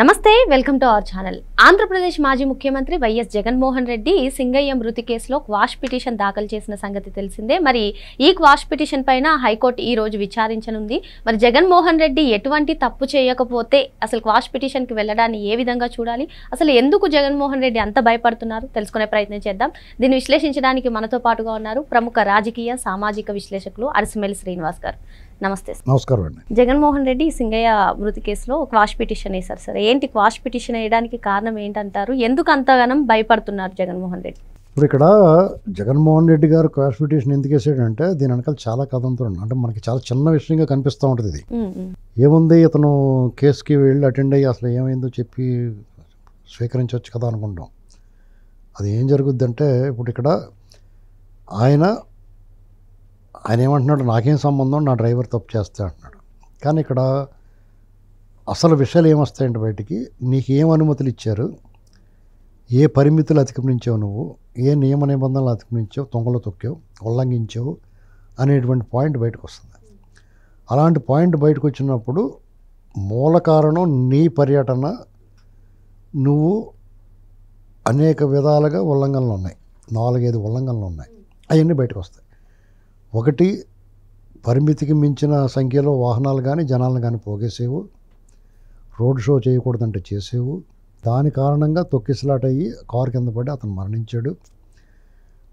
నమస్తే, welcome to our channel. Andhra Pradesh మాజీ ముఖ్యమంత్రి వైఎస్ జగన్మోహన్ రెడ్డి సింగయ్య మృతి కేసులో క్వాష్ పిటిషన్ దాఖలు చేసిన సంగతి తెలిసిందే. మరి ఈ క్వాష్ పిటిషన్ పైన హైకోర్టు ఈ రోజు విచారించనుంది. మరి జగన్మోహన్ రెడ్డి ఎటువంటి తప్పు చేయకపోతే అసలు క్వాష్ పిటిషన్ కి వెళ్ళడాన్ని ఏ విధంగా చూడాలి, అసలు ఎందుకు జగన్మోహన్ రెడ్డి అంత భయపడుతున్నారు తెలుసుకునే ప్రయత్నం చేద్దాం. దీన్ని విశ్లేషించడానికి మనతో పాటుగా ఉన్నారు ప్రముఖ రాజకీయ సామాజిక విశ్లేషకులు అరిసిమెల్లి శ్రీనివాస్ గారు. నమస్తే. నమస్కారం అండి. జగన్మోహన్ రెడ్డి సింగయ్య మృతి కేసులో క్వాష్ పిటిషన్ వేశారు సార్. ఏంటి క్వాష్ పిటిషన్ వేయడానికి కారణం ఏంటంటారు? ఎందుకు అంతగానం భయపడుతున్నారు జగన్మోహన్ రెడ్డి? ఇప్పుడు ఇక్కడ జగన్మోహన్ రెడ్డి గారు క్వాష్ పిటిషన్ ఎందుకు వేసాడంటే దీని వెనకాల చాలా కథంతో అంటే మనకి చాలా చిన్న విషయంగా కనిపిస్తూ ఉంటుంది. ఇది ఏముంది, ఇతను కేసుకి వెళ్ళి అటెండ్ అయ్యి అసలు ఏమైందో చెప్పి స్వీకరించవచ్చు కదా అనుకుంటాం. అది ఏం జరుగుద్ది అంటే ఇప్పుడు ఇక్కడ ఆయన ఏమంటున్నాడు, నాకేం సంబంధం, నా డ్రైవర్ తప్పు చేస్తా అంటున్నాడు. కానీ ఇక్కడ అసలు విషయాలు ఏమొస్తాయంటే బయటికి, నీకు ఏం అనుమతులు ఇచ్చారు, ఏ పరిమితులు అతిక్రమించావు, నువ్వు ఏ నియమ నిబంధనలు అతిక్రమించావు, తొంగలు తొక్కావు, ఉల్లంఘించావు అనేటువంటి పాయింట్ బయటకు వస్తుంది. అలాంటి పాయింట్ బయటకు వచ్చినప్పుడు మూల కారణం నీ పర్యటన, నువ్వు అనేక విధాలుగా ఉల్లంఘనలు ఉన్నాయి, 4-5 ఉల్లంఘనలు ఉన్నాయి. అవన్నీ బయటకు వస్తాయి. ఒకటి, పరిమితికి మించిన సంఖ్యలో వాహనాలు కానీ జనాలను కానీ పోగేసేవు, రోడ్ షో చేయకూడదంటే చేసేవు, దాని కారణంగా తొక్కిసలాట అయ్యి కారు కింద పడి అతను మరణించాడు.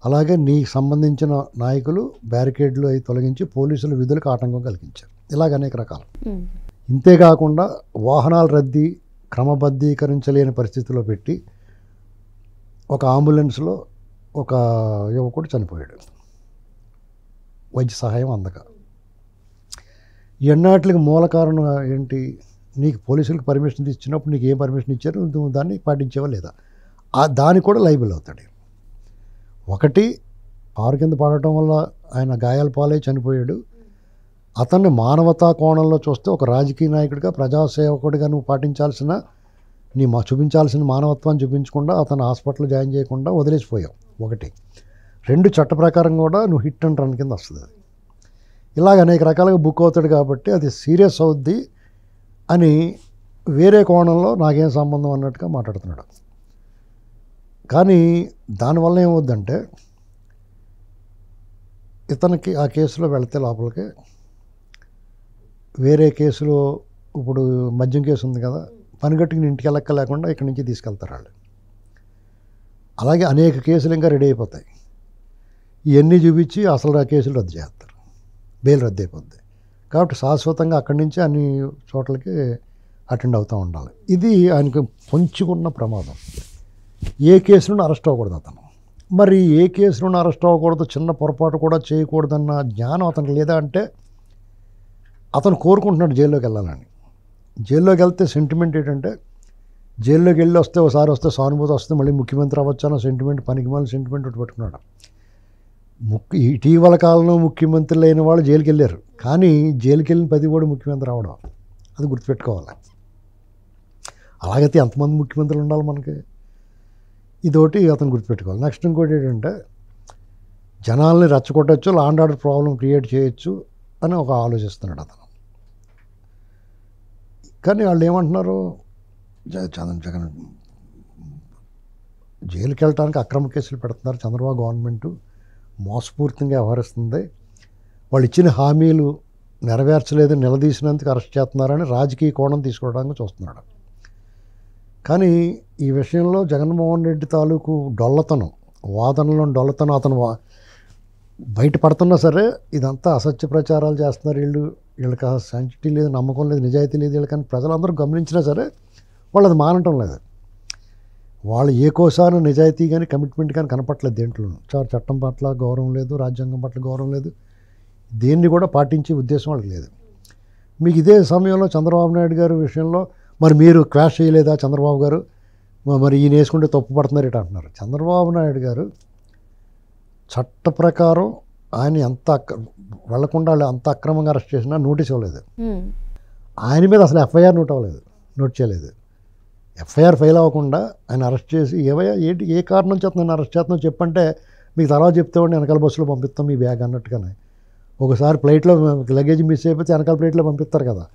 అలాగే నీకు సంబంధించిన నాయకులు బ్యారికేడ్లు అవి తొలగించి పోలీసుల విధులకు ఆటంకం కలిగించారు. ఇలాగ అనేక రకాలు. ఇంతేకాకుండా వాహనాల రద్దీ క్రమబద్ధీకరించలేని పరిస్థితిలో పెట్టి ఒక అంబులెన్స్లో ఒక యువకుడు చనిపోయాడు, వైద్య సహాయం అందక. ఎన్నాటికి మూల కారణం ఏంటి? నీకు పోలీసులకు పర్మిషన్ ఇచ్చినప్పుడు నీకు ఏం పర్మిషన్ ఇచ్చారు, నువ్వు దాన్ని పాటించేవా లేదా, దానికి కూడా లైబుల్ అవుతాడు. ఒకటి, కారు కింద పడటం వల్ల ఆయన గాయాల పాలై చనిపోయాడు. అతన్ని మానవతా కోణంలో చూస్తే ఒక రాజకీయ నాయకుడిగా, ప్రజాసేవకుడిగా నువ్వు పాటించాల్సిన చూపించాల్సిన మానవత్వాన్ని చూపించకుండా అతను హాస్పిటల్ జాయిన్ చేయకుండా వదిలేసిపోయావు. ఒకటి. 2, చట్ట ప్రకారం కూడా నువ్వు హిట్ అండ్ రన్ కింద వస్తుంది. అది ఇలాగ అనేక రకాలుగా బుక్ అవుతాడు కాబట్టి అది సీరియస్ అవుద్ది అని వేరే కోణంలో నాకేం సంబంధం అన్నట్టుగా మాట్లాడుతున్నాడు. కానీ దానివల్ల ఏమవుద్దంటే ఇతనికి ఆ కేసులో వెళితే లోపలికి వేరే కేసులో, ఇప్పుడు మద్యం కేసు ఉంది కదా, పనిగట్టుకుని ఇంటికి వెళ్ళక్క లేకుండా ఇక్కడి నుంచి తీసుకెళ్తారు వాళ్ళు. అలాగే అనేక కేసులు ఇంకా రెడీ అయిపోతాయి. ఇవన్నీ చూపించి అసలు ఆ కేసులు రద్దు చేస్తారు, బెయిల్ రద్దు అయిపోద్ది. కాబట్టి శాశ్వతంగా అక్కడి నుంచి అన్ని చోట్లకి అటెండ్ అవుతూ ఉండాలి. ఇది ఆయనకు పొంచుకున్న ప్రమాదం. ఏ కేసులను అరెస్ట్ అవ్వకూడదు అతను. మరి ఏ కేసులను అరెస్ట్ అవ్వకూడదు, చిన్న పొరపాటు కూడా చేయకూడదన్న జ్ఞానం అతనికి లేదా అంటే అతను కోరుకుంటున్నాడు జైల్లోకి వెళ్ళాలని. జైల్లోకి వెళ్తే సెంటిమెంట్ ఏంటంటే, జైల్లోకి వెళ్ళి వస్తే ఒకసారి వస్తే సానుభూతి వస్తే మళ్ళీ ముఖ్యమంత్రి అవ్వచ్చు అన్న సెంటిమెంట్, పనికిమాలిన సెంటిమెంట్ ఒకటి పెట్టుకున్నాడు. ఇటీవల కాలంలో ముఖ్యమంత్రులు అయిన వాళ్ళు జైలుకి వెళ్ళారు, కానీ జైలుకి వెళ్ళిన 10 కూడా ముఖ్యమంత్రి అవడం, అది గుర్తుపెట్టుకోవాలి. అలాగైతే ఎంతమంది ముఖ్యమంత్రులు ఉండాలి మనకి, ఇదొకటి అతను గుర్తుపెట్టుకోవాలి. నెక్స్ట్ ఇంకోటి ఏంటంటే, జనాల్ని రెచ్చగొట్టచ్చు, law and order problem create చేయొచ్చు అని ఒక ఆలోచిస్తున్నాడు అతను. కానీ వాళ్ళు ఏమంటున్నారు, జగన్ జైలుకి వెళ్ళటానికి అక్రమ కేసులు పెడుతున్నారు, చంద్రబాబు గవర్నమెంటు మోసపూరితంగా వ్యవహరిస్తుంది, వాళ్ళు ఇచ్చిన హామీలు నెరవేర్చలేదని నిలదీసినందుకు అరెస్ట్ చేస్తున్నారని రాజకీయ కోణం తీసుకోవడానికి చూస్తున్నాడు. కానీ ఈ విషయంలో జగన్మోహన్ రెడ్డి తాలూకు డొల్లతనం, వాదనలో డొల్లతనం అతను బయటపడుతున్నా సరే ఇదంతా అసత్య ప్రచారాలు చేస్తున్నారు వీళ్ళకి శాంటిటీ లేదు, నమ్మకం లేదు, నిజాయితీ లేదు వీళ్ళకని ప్రజలందరూ గమనించినా సరే వాళ్ళు అది మానటం లేదు. వాళ్ళు ఏ కోసాన నిజాయితీ కానీ కమిట్మెంట్ కానీ కనపట్లేదు దేంట్లోనూ. చట్టం పట్ల గౌరవం లేదు, రాజ్యాంగం పట్ల గౌరవం లేదు, దేన్ని కూడా పాటించే ఉద్దేశం వాళ్ళకి లేదు. మీకు ఇదే సమయంలో చంద్రబాబు నాయుడు గారి విషయంలో మరి మీరు క్వాష్ చేయలేదా చంద్రబాబు గారు, మరి ఈయన వేసుకుంటే తప్పు పడుతున్నారు ఇట అంటున్నారు. చంద్రబాబు నాయుడు గారు చట్ట ప్రకారం ఆయన ఎంత వెళ్లకుండా అంత అక్రమంగా అరెస్ట్ చేసినా నోటీస్ ఇవ్వలేదు. ఆయన మీద అసలు ఎఫ్ఐఆర్ నోట్ చేయలేదు. ఎఫ్ఐఆర్ ఫైల్ అవ్వకుండా ఆయన అరెస్ట్ చేసి ఏంటి ఏ కారణం చేత నేను అరెస్ట్ చేస్తున్నావు చెప్పంటే మీకు తర్వాత చెప్తామని వెనకాల బస్సులో పంపిస్తాం మీ బ్యాగ్ అన్నట్టుగానే. ఒకసారి ఫ్లైట్లో లగేజ్ మిస్ అయిపోతే వెనకాల ఫ్లైట్లో పంపిస్తారు కదా,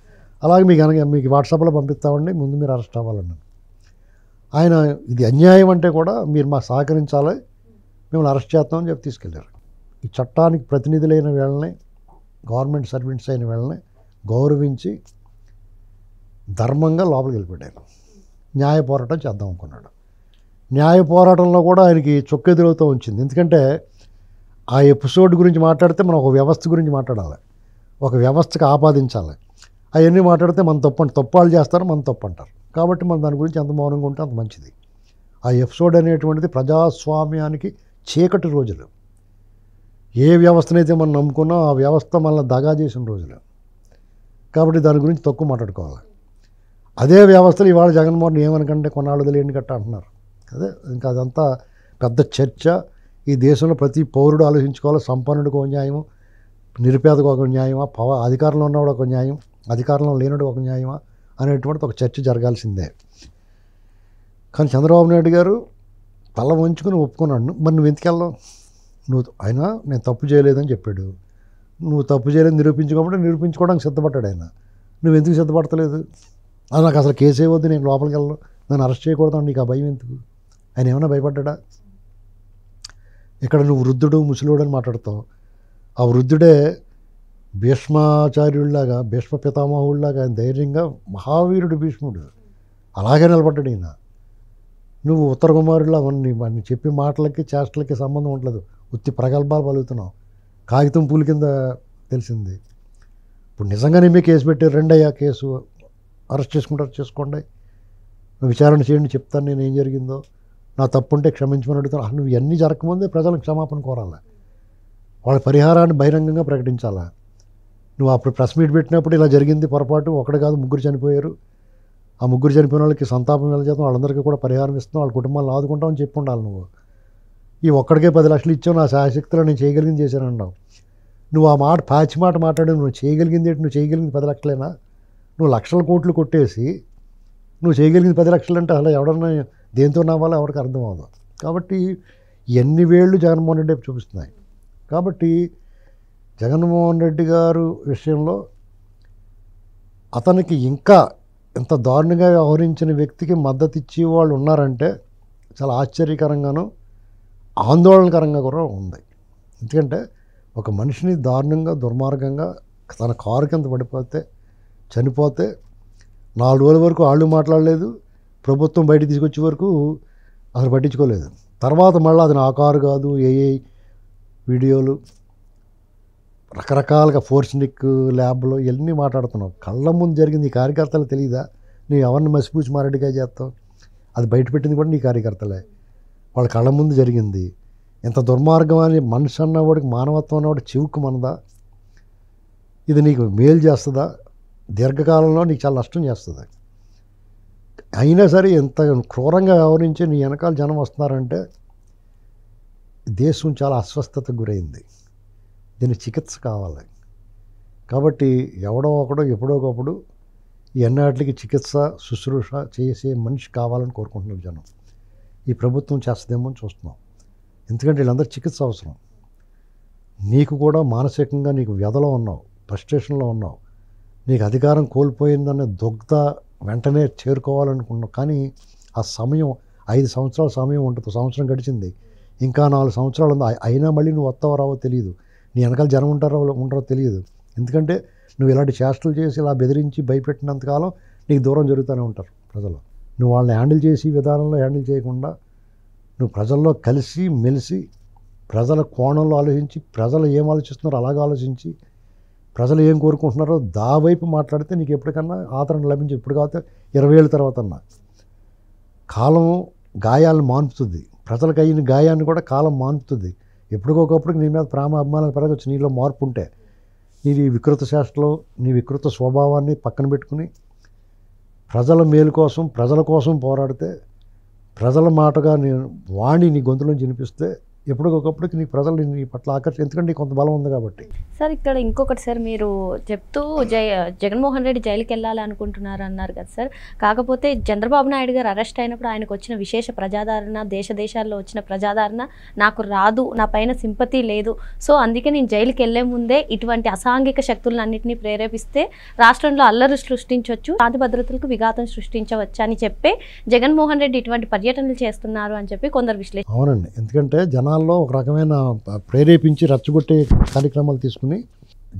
అలాగే మీకు వాట్సాప్లో పంపిస్తామండి, ముందు మీరు అరెస్ట్ అవ్వాలన్నాను. ఆయన ఇది అన్యాయం అంటే కూడా మీరు మాకు సహకరించాలి, మిమ్మల్ని అరెస్ట్ చేస్తామని చెప్పి తీసుకెళ్ళారు. ఈ చట్టానికి ప్రతినిధులైన వీళ్ళని, గవర్నమెంట్ సర్వెంట్స్ అయిన వీళ్ళని గౌరవించి ధర్మంగా లోపలికి వెళ్ళిపోయాడు. న్యాయ పోరాటం చేద్దాం అనుకున్నాడు. న్యాయ పోరాటంలో కూడా ఆయనకి చొక్కెదురవుతూ వచ్చింది. ఎందుకంటే ఆ ఎపిసోడ్ గురించి మాట్లాడితే మనం ఒక వ్యవస్థ గురించి మాట్లాడాలి, ఒక వ్యవస్థకు ఆపాదించాలి. అవన్నీ మాట్లాడితే మన తప్పు వాళ్ళు చేస్తారు, మన తప్పు అంటారు. కాబట్టి మనం దాని గురించి ఎంత మౌనంగా ఉంటే అంత మంచిది. ఆ ఎపిసోడ్ అనేటువంటిది ప్రజాస్వామ్యానికి చీకటి రోజులు. ఏ వ్యవస్థనైతే మనం నమ్ముకున్నాం ఆ వ్యవస్థ మనల్ని దగా చేసిన రోజులు. కాబట్టి దాని గురించి తక్కువ మాట్లాడుకోవాలి. అదే వ్యవస్థలు ఇవాళ జగన్మోహన్ ఏమనకంటే కొన్నాళ్ళు వదిలేండి గట్ట అంటున్నారు. అదే ఇంకా అదంతా పెద్ద చర్చ. ఈ దేశంలో ప్రతి పౌరుడు ఆలోచించుకోవాలి, సంపన్నుడికి ఒక న్యాయం, నిరుపేదకు ఒక న్యాయమా, అధికారంలో ఉన్నవాడు ఒక న్యాయం, అధికారంలో లేనుడు ఒక న్యాయమా అనేటువంటి ఒక చర్చ జరగాల్సిందే. కానీ చంద్రబాబు నాయుడు గారు తల వంచుకొని ఒప్పుకున్నాడు. మరి నువ్వు ఎందుకెళ్ళావు? ఆయన నేను తప్పు చేయలేదని చెప్పాడు. నువ్వు తప్పు చేయలేదని నిరూపించుకోమంటే నిరూపించుకోవడానికి సిద్ధపడ్డాడు ఆయన. నువ్వు ఎందుకు సిద్ధపడతలేదు? అది నాకు అసలు కేసు వేయవద్దు, నేను లోపలికి వెళ్ళను, నన్ను అరెస్ట్ చేయకూడదు, నీకు ఆ భయం ఎందుకు? ఆయన ఏమైనా భయపడ్డా? ఇక్కడ నువ్వు వృద్ధుడు ముసలివాడు అని మాట్లాడతావు. ఆ వృద్ధుడే భీష్మాచార్యుడిలాగా, భీష్మ పితామహుడిలాగా ఆయన ధైర్యంగా, మహావీరుడు భీష్ముడు అలాగే నిలబడ్డాడు ఈయన. నువ్వు ఉత్తర కుమారుడిలా వాడిని చెప్పే మాటలకి చేష్టలకి సంబంధం ఉండలేదు, ఉత్తి ప్రగల్భాలు పలుకుతున్నావు. కాగితం పూల కింద తెలిసింది. ఇప్పుడు నిజంగానే మీ కేసు పెట్టారు, రెండయ్యా కేసు అరెస్ట్ చేసుకుంటారు, చేసుకోండి, విచారణ చేయండి, చెప్తాను నేను ఏం జరిగిందో, నా తప్పు ఉంటే క్షమించమని అడుగుతాను. నువ్వు ఇవన్నీ జరగకముందే ప్రజలకు క్షమాపణ కోరాలి, వాళ్ళ పరిహారాన్ని బహిరంగంగా ప్రకటించాలా. నువ్వు అప్పుడు ప్రెస్ మీట్ పెట్టినప్పుడు ఇలా జరిగింది పొరపాటు, ఒకటి కాదు 3 చనిపోయారు, ఆ 3 చనిపోయిన వాళ్ళకి సంతాపం చేస్తాం, వాళ్ళందరికీ కూడా పరిహారం ఇస్తాం, వాళ్ళ కుటుంబాలను ఆదుకుంటామని చెప్పి ఉండాలి. నువ్వు ఈ ఒక్కడికే 10 లక్షలు ఇచ్చావు, నా శాశక్తిలో నేను చేయగలిగింది చేశానన్నావు. నువ్వు ఆ మాట పాచి మాట మాట్లాడి నువ్వు చేయగలిగింది ఏంటి? నువ్వు చేయగలిగింది 10 లక్షలేనా? నువ్వు లక్షల కోట్లు కొట్టేసి నువ్వు చేయగలిగింది 10 లక్షలు అంటే అలా ఎవడన్నా దేంతో నవ్వాలో ఎవరికి అర్థం అవ్వదు. కాబట్టి ఎన్ని వేళ్ళు జగన్మోహన్ రెడ్డి చూపిస్తున్నాయి. కాబట్టి జగన్మోహన్ రెడ్డి గారు విషయంలో అతనికి ఇంకా ఎంత దారుణంగా వ్యవహరించిన వ్యక్తికి మద్దతు ఇచ్చే వాళ్ళు ఉన్నారంటే చాలా ఆశ్చర్యకరంగాను ఆందోళనకరంగా కూడా ఉంది. ఎందుకంటే ఒక మనిషిని దారుణంగా దుర్మార్గంగా తన కారు కింద పడిపోతే చనిపోతే 4 రోజుల వరకు వాళ్ళు మాట్లాడలేదు, ప్రభుత్వం బయటికి తీసుకొచ్చే వరకు అసలు పట్టించుకోలేదు. తర్వాత మళ్ళీ అది నా కారు కాదు, ఏఐ వీడియోలు, రకరకాలుగా ఫోర్స్నిక్ ల్యాబ్లో ఇవన్నీ మాట్లాడుతున్నావు. కళ్ళ ముందు జరిగింది. ఈ కార్యకర్తలు తెలియదా? నువ్వు ఎవరిని మసిపూసి మారడిగా చేస్తావు? అది బయట పెట్టింది కూడా నీ కార్యకర్తలే. వాళ్ళ కళ్ళ ముందు జరిగింది. ఎంత దుర్మార్గం అని మనిషి అన్నవాడికి, మానవత్వం అన్నవాడు చివుకు మనదా? ఇది నీకు మేలు చేస్తుందా? దీర్ఘకాలంలో నీకు చాలా నష్టం చేస్తుంది. అయినా సరే ఎంత క్రూరంగా వ్యవహరించి నీ వెనకాల జనం వస్తున్నారంటే దేశం చాలా అస్వస్థతకు గురైంది. దీనికి చికిత్స కావాలి. కాబట్టి ఎవడో ఒకడో ఎప్పుడో ఒకప్పుడు ఈ ఎన్నాటికి చికిత్స శుశ్రూష చేసే మనిషి కావాలని కోరుకుంటున్నారు జనం. ఈ ప్రభుత్వం చేస్తుందేమో అని చూస్తున్నాం. ఎందుకంటే వీళ్ళందరూ చికిత్స అవసరం. నీకు కూడా మానసికంగా నీకు వ్యధలో ఉన్నావు, ఫ్రస్ట్రేషన్లో ఉన్నావు, నీకు అధికారం కోల్పోయిందనే దుగ్ధ వెంటనే చేరుకోవాలనుకున్నావు. కానీ ఆ సమయం 5 సంవత్సరాల సమయం ఉంటుంది. సంవత్సరం గడిచింది, ఇంకా 4 సంవత్సరాలు ఉంది. అయినా మళ్ళీ నువ్వు వస్తావో రావో తెలియదు, నీ వెనకాల జనం ఉంటారో తెలియదు. ఎందుకంటే నువ్వు ఇలాంటి చేష్టలు చేసి ఇలా బెదిరించి భయపెట్టినంతకాలం నీకు దూరం జరుగుతూనే ఉంటారు ప్రజలు. నువ్వు వాళ్ళని హ్యాండిల్ చేసి విధానంలో హ్యాండిల్ చేయకుండా నువ్వు ప్రజల్లో కలిసి మెలిసి ప్రజల కోణంలో ఆలోచించి, ప్రజలు ఏం ఆలోచిస్తున్నారో అలాగే ఆలోచించి, ప్రజలు ఏం కోరుకుంటున్నారో దావైపు మాట్లాడితే నీకు ఎప్పటికన్నా ఆదరణ లభించి, ఇప్పుడు కాకపోతే 20 ఏళ్ళ తర్వాత అన్నా. కాలం గాయాలను మాన్పుతుంది, ప్రజలకు అయిన గాయాన్ని కూడా కాలం మాన్పుతుంది. ఎప్పటికొకప్పుడు నీ మీద ప్రేమ అభిమానాలు పెరగచ్చు, నీలో మార్పు ఉంటే. నీ వికృత చేష్టలో నీ వికృత స్వభావాన్ని పక్కన పెట్టుకుని ప్రజల మేలు కోసం, ప్రజల కోసం పోరాడితే, ప్రజల మాటగా వాణి నీ గొంతులోంచి వినిపిస్తే ఎప్పటికొకప్పటికి నీ ప్రజలు నీ పట్ల ఎందుకంటే నీకు కొంత బలం ఉంది కాబట్టి. సార్ ఇక్కడ ఇంకొకటి సార్, మీరు చెప్తూ జగన్మోహన్ రెడ్డి జైలుకి వెళ్ళాలి అనుకుంటున్నారు అన్నారు కదా సార్. కాకపోతే చంద్రబాబు నాయుడు గారు అరెస్ట్ అయినప్పుడు ఆయనకు వచ్చిన విశేష ప్రజాదరణ, దేశాల్లో వచ్చిన ప్రజాదరణ నాకు రాదు, నా పైన సింపతి లేదు, సో అందుకే నేను జైలుకి వెళ్లే ముందే ఇటువంటి అసాంఘిక శక్తులను అన్నింటినీ ప్రేరేపిస్తే రాష్ట్రంలో అల్లరి సృష్టించవచ్చు, శాంతి భద్రతలకు విఘాతం సృష్టించవచ్చు అని చెప్పి జగన్మోహన్ రెడ్డి ఇటువంటి పర్యటనలు చేస్తున్నారు అని చెప్పి కొందరు విశ్లేషణ. అవునండి, ఎందుకంటే జనాల్లో ఒక రకమైన ప్రేరేపించి రెచ్చగొట్టే కార్యక్రమాలు తీసుకుని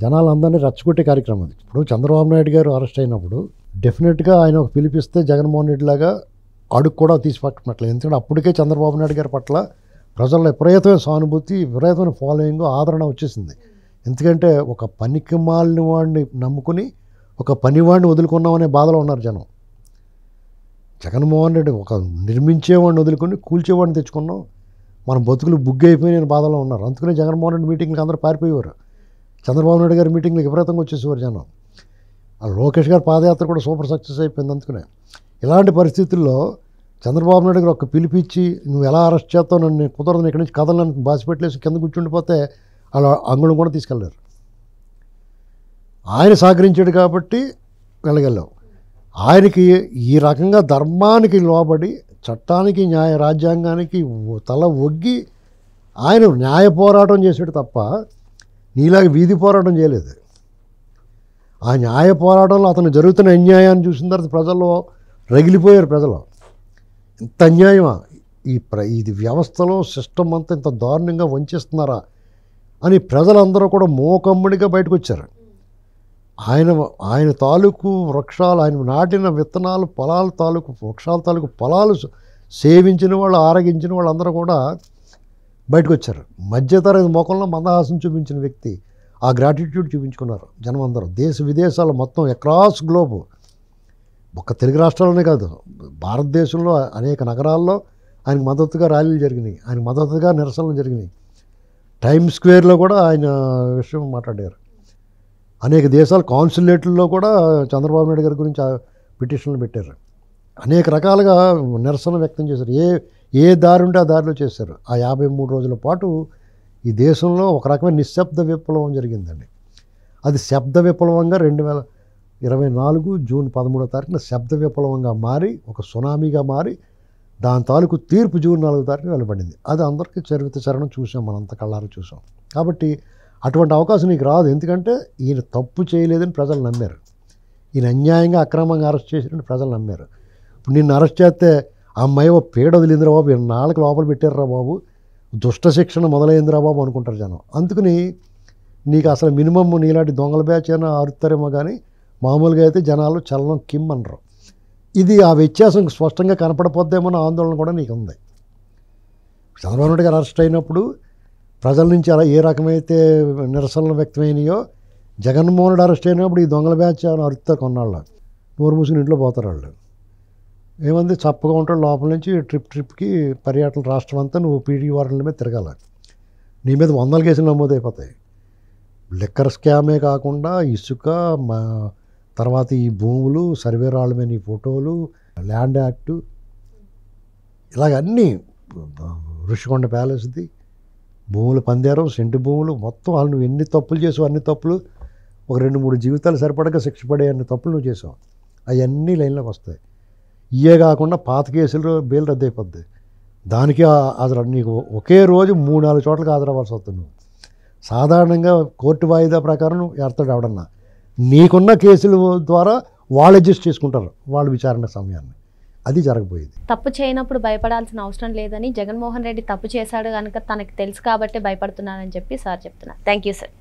జనాలందరినీ రెచ్చగొట్టే కార్యక్రమం అది. ఇప్పుడు చంద్రబాబు నాయుడు గారు అరెస్ట్ అయినప్పుడు డెఫినెట్గా ఆయన ఒక పిలిపిస్తే జగన్మోహన్ రెడ్డి లాగా అడుగు కూడా తీసి పట్టట్లేదు. ఎందుకంటే అప్పటికే చంద్రబాబు నాయుడు గారి పట్ల ప్రజల్లో విపరీతమైన సానుభూతి, విపరీతమైన ఫాలోయింగ్, ఆదరణ వచ్చేసింది. ఎందుకంటే ఒక పనికి మాలిన వాడిని నమ్ముకుని ఒక పనివాడిని వదులుకున్నామనే బాధలో ఉన్నారు జనం. జగన్మోహన్ రెడ్డి ఒక నిర్మించేవాడిని వదులుకొని కూల్చేవాడిని తెచ్చుకున్నాం, మన బతుకులు బుగ్గైపోయిన బాధలో ఉన్నారు. అందుకనే జగన్మోహన్ రెడ్డి మీటింగ్లకు అందరూ పారిపోయేవారు, చంద్రబాబు నాయుడు గారి మీటింగ్లకు విపరీతంగా వచ్చేసేవారు జనం. లోకేష్ గారి పాదయాత్ర కూడా సూపర్ సక్సెస్ అయిపోయింది. అందుకనే ఇలాంటి పరిస్థితుల్లో చంద్రబాబు నాయుడు గారు ఒక పిలిపించి నువ్వు ఎలా అరెస్ట్ చేస్తావు, నన్ను కుదరదు, ఇక్కడి నుంచి కథలను బాసిపెట్టలేసి కింద కూర్చుండిపోతే అలా అంగుళం కూడా తీసుకెళ్ళారు. ఆయన సహకరించాడు కాబట్టి వెళ్ళగెళ్ళాం. ఆయనకి ఈ రకంగా ధర్మానికి లోబడి చట్టానికి రాజ్యాంగానికి తల ఒగ్గి ఆయన న్యాయ పోరాటం చేసాడు తప్ప నీలాగా వీధి పోరాటం చేయలేదు. ఆ న్యాయ పోరాటంలో అతను జరుగుతున్న అన్యాయాన్ని చూసిన తర్వాత ప్రజల్లో రగిలిపోయారు. ప్రజలు ఇంత అన్యాయమా, ఇది వ్యవస్థలో సిస్టమ్ అంతా ఇంత దారుణంగా వంచేస్తున్నారా అని ప్రజలందరూ కూడా మోకమ్ముడిగా బయటకు వచ్చారు. ఆయన తాలూకు వృక్షాలు, ఆయన నాటిన విత్తనాలు, పొలాల తాలూకు వృక్షాల తాలూకు పొలాలు సేవించిన వాళ్ళు, ఆరగించిన వాళ్ళందరూ కూడా బయటకు వచ్చారు. మధ్యతరగతి ముఖంలో మందహాసం చూపించిన వ్యక్తి ఆ గ్రాటిట్యూడ్ చూపించుకున్నారు జనం అందరూ. దేశ విదేశాలు మొత్తం అక్రాస్ గ్లోబ్, ఒక్క తెలుగు రాష్ట్రాల్లోనే కాదు భారతదేశంలో అనేక నగరాల్లో ఆయనకు మద్దతుగా ర్యాలీలు జరిగినాయి, ఆయన మద్దతుగా నిరసనలు జరిగినాయి. టైమ్ స్క్వేర్లో కూడా ఆయన విషయం మాట్లాడారు. అనేక దేశాల కాన్సులేట్లలో కూడా చంద్రబాబు నాయుడు గారి గురించి పిటిషన్లు పెట్టారు. అనేక రకాలుగా నిరసన వ్యక్తం చేశారు. ఏ దారి ఉంటే ఆ దారిలో చేశారు. ఆ 53 రోజుల పాటు ఈ దేశంలో ఒక రకమైన నిశ్శబ్ద విప్లవం జరిగిందండి. అది శబ్ద విప్లవంగా 2024 జూన్ 13వ తారీఖున శబ్ద విప్లవంగా మారి ఒక సునామీగా మారి దాని తాలూకు తీర్పు జూన్ 4వ తారీఖున వెలువడింది. అది అందరికీ చరణం చూసాం, మనంత కళ్ళారా చూసాం. కాబట్టి అటువంటి అవకాశం నీకు రాదు. ఎందుకంటే ఈయన తప్పు చేయలేదని ప్రజలు నమ్మారు, ఈయన అన్యాయంగా అక్రమంగా అరెస్ట్ చేసినట్టు ప్రజలు నమ్మారు. ఇప్పుడు నిన్ను అరెస్ట్ చేస్తే అమ్మాయి ఓ పీడ వదిలిందిరా బాబు, 2 నాళ్ళకి లోపల పెట్టారురా బాబు, దుష్ట శిక్షణ మొదలైందిరా బాబు అనుకుంటారు జనం. అందుకని నీకు అసలు మినిమమ్ నీలాంటి దొంగల బ్యాచ్ అయినా అరుతారేమో కానీ మామూలుగా అయితే జనాలు చలనం కిమ్ అనరు. ఇది ఆ వ్యత్యాసం స్పష్టంగా కనపడపోద్దేమో అన్న ఆందోళన కూడా నీకు ఉంది. చంద్రబాబు నాయుడు గారు అరెస్ట్ అయినప్పుడు ప్రజల నుంచి అలా ఏ రకమైతే నిరసనలు వ్యక్తమైనాయో, జగన్మోహన్ రెడ్డి అరెస్ట్ అయినప్పుడు ఈ దొంగల బ్యాచ్ అని అరుస్తారు కొన్నాళ్ళు, నోరు మూసుకుని ఇంట్లో పోతారు వాళ్ళు. ఏమంది చప్పగా ఉంటాడు, లోపల నుంచి ట్రిప్కి పర్యటన రాష్ట్రం అంతా నువ్వు పీడీ వారెంట్ల మీద తిరగాల, నీ మీద 100 కేసులు నమోదైపోతాయి. లిక్కర్ స్కామే కాకుండా ఇసుక, తర్వాత ఈ భూములు, సర్వే రాళ్ళ మీద ఈ ఫోటోలు, ల్యాండ్ యాక్టు, ఇలాగన్నీ ఋషికొండ ప్యాలెస్ది భూములు పందారు, సెంటు భూములు, మొత్తం వాళ్ళు నువ్వు ఎన్ని తప్పులు చేసావు అన్ని తప్పులు, ఒక 2-3 జీవితాలు సరిపడగా శిక్ష పడే అన్ని తప్పులు నువ్వు చేసావు, అవన్నీ లైన్లోకి వస్తాయి. ఇవే కాకుండా పాత కేసులు బెయిల్ రద్దు అయిపోద్ది. దానికి హాజరు నీకు ఒకే రోజు 3-4 చోట్లకి హాజరవ్వాల్సి వస్తుంది. నువ్వు సాధారణంగా కోర్టు వాయిదా ప్రకారం ఏర్తాడు ఎవడన్నా, నీకున్న కేసుల ద్వారా వాళ్ళు అడ్జస్ట్ చేసుకుంటారు వాళ్ళ విచారణ సమయాన్ని. అది జరగబోయేది. తప్పు చేయనప్పుడు భయపడాల్సిన అవసరం లేదని, జగన్మోహన్ రెడ్డి తప్పు చేశాడు కనుక తనకి తెలుసు కాబట్టి భయపడుతున్నానని చెప్పి సార్ చెప్తున్నారు. Thank you sir.